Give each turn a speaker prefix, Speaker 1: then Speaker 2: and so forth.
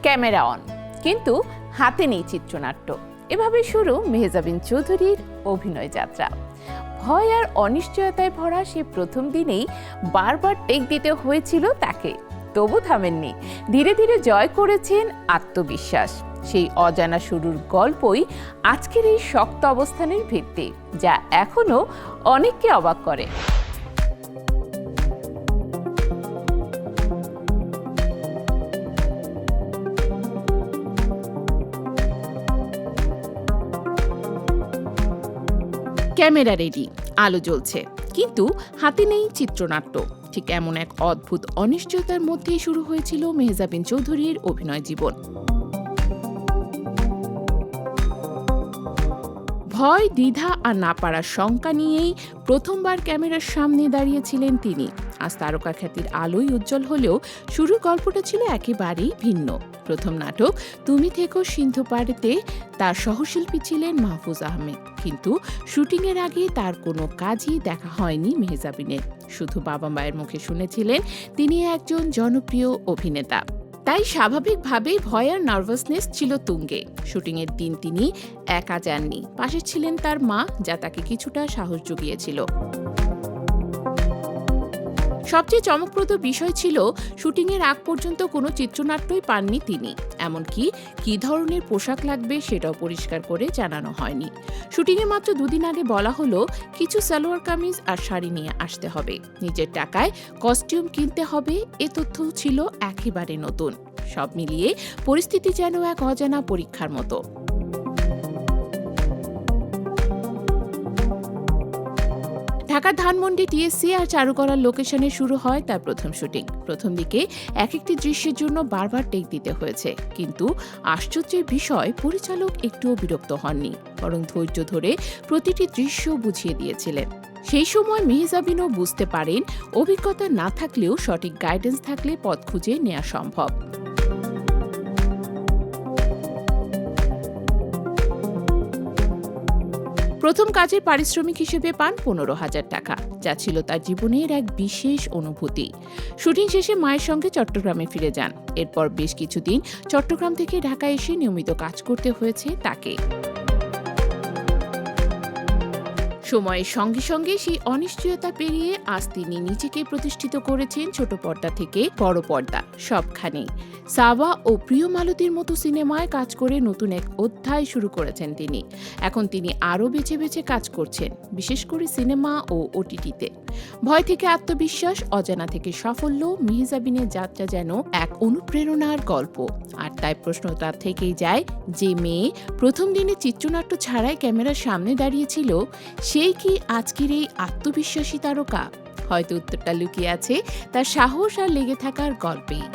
Speaker 1: Camera on, কিন্তু হাতে নেই চিত্রনাট্য। এভাবে শুরু মেহজাবিন চৌধুরীর অভিনয় যাত্রা। ভয় আর অনিশ্চয়তায় ভরা সে প্রথম দিনেই বারবার টেক দিতে হয়েছিল তাকে, তবু থামেননি। ধীরে ধীরে জয় করেছেন আত্মবিশ্বাস। সেই অজানা শুরুর গল্পই আজকের এই শক্ত অবস্থানের ভিত্তি, যা এখনো অনেককে অবাক করে। ক্যামেরা রেডি, আলো জ্বলছে, কিন্তু হাতে নেই চিত্রনাট্য। ঠিক এমন এক অদ্ভুত অনিশ্চয়তার মধ্যেই শুরু হয়েছিল মেহজাবিন চৌধুরীর অভিনয় জীবন। ভয়, দ্বিধা আর না পারার শঙ্কা নিয়েই প্রথমবার ক্যামেরার সামনে দাঁড়িয়েছিলেন তিনি। আজ তারকা খ্যাতির আলোয় উজ্জ্বল হলেও শুরুর গল্পটা ছিল একেবারেই ভিন্ন। প্রথম নাটক তুমি থেকো সিন্ধু পাড়েতে তার সহশিল্পী ছিলেন মাহফুজ আহমেদ, কিন্তু শুটিংয়ের আগে তার কোনো কাজই দেখা হয়নি মেহজাবিনের। শুধু বাবা মায়ের মুখে শুনেছিলেন তিনি একজন জনপ্রিয় অভিনেতা। তাই স্বাভাবিকভাবেই ভয় আর নার্ভাসনেস ছিল তুঙ্গে। শুটিংয়ের দিন তিনি একা যাননি, পাশে ছিলেন তার মা, যা তাকে কিছুটা সাহস জুগিয়েছিল। সবচেয়ে চমকপ্রদ বিষয় ছিল শুটিংয়ের আগ পর্যন্ত কোনো চিত্রনাট্যই পাননি তিনি। এমনকি কী ধরনের পোশাক লাগবে সেটাও পরিষ্কার করে জানানো হয়নি। শুটিংয়ে মাত্র দুদিন আগে বলা হলো কিছু সালোয়ার কামিজ আর শাড়ি নিয়ে আসতে হবে, নিজের টাকায় কস্টিউম কিনতে হবে। এ তথ্যও ছিল একেবারে নতুন। সব মিলিয়ে পরিস্থিতি যেন এক অজানা পরীক্ষার মতো। ঢাকার ধানমন্ডি টিএসসি আর চারুকলার লোকেশনে শুরু হয় তার প্রথম শুটিং। প্রথম দিকে এক একটি দৃশ্যের জন্য বারবার টেক দিতে হয়েছে, কিন্তু আশ্চর্যের বিষয় পরিচালক একটুও বিরক্ত হননি, বরং ধৈর্য ধরে প্রতিটি দৃশ্য বুঝিয়ে দিয়েছিলেন। সেই সময় মেহজাবিনও বুঝতে পারেন অভিজ্ঞতা না থাকলেও সঠিক গাইডেন্স থাকলে পথ খুঁজে নেওয়া সম্ভব। প্রথম কাজের পারিশ্রমিক হিসেবে পান 15,000 টাকা, যা ছিল তার জীবনের এক বিশেষ অনুভূতি। শুটিং শেষে মায়ের সঙ্গে চট্টগ্রামে ফিরে যান। এরপর বেশ কিছুদিন চট্টগ্রাম থেকে ঢাকা এসে নিয়মিত কাজ করতে হয়েছে তাকে। সময়ের সঙ্গে সঙ্গে সেই অনিশ্চয়তা পেরিয়ে আজ তিনি নিজেকে প্রতিষ্ঠিত করেছেন ছোট পর্দা থেকে বড় পর্দা সবখানেই। সাবা ও প্রিয় মালতীর মতো সিনেমায় কাজ করে নতুন এক অধ্যায় শুরু করেছেন তিনি। এখন তিনি আরও বেছে বেছে কাজ করছেন, বিশেষ করে সিনেমা ও ওটিটিতে। ভয় থেকে আত্মবিশ্বাস, অজানা থেকে সাফল্য, মেহজাবিনের যাত্রা যেন এক অনুপ্রেরণার গল্প। আর তাই প্রশ্নটা থেকেই যায়, যে মেয়ে প্রথম দিনে চিত্রনাট্য ছাড়াই ক্যামেরার সামনে দাঁড়িয়েছিল, সেই কি আজকের এই আত্মবিশ্বাসী তারকা? হয়তো উত্তরটা লুকিয়ে আছে তার সাহস আর লেগে থাকার গল্পেই।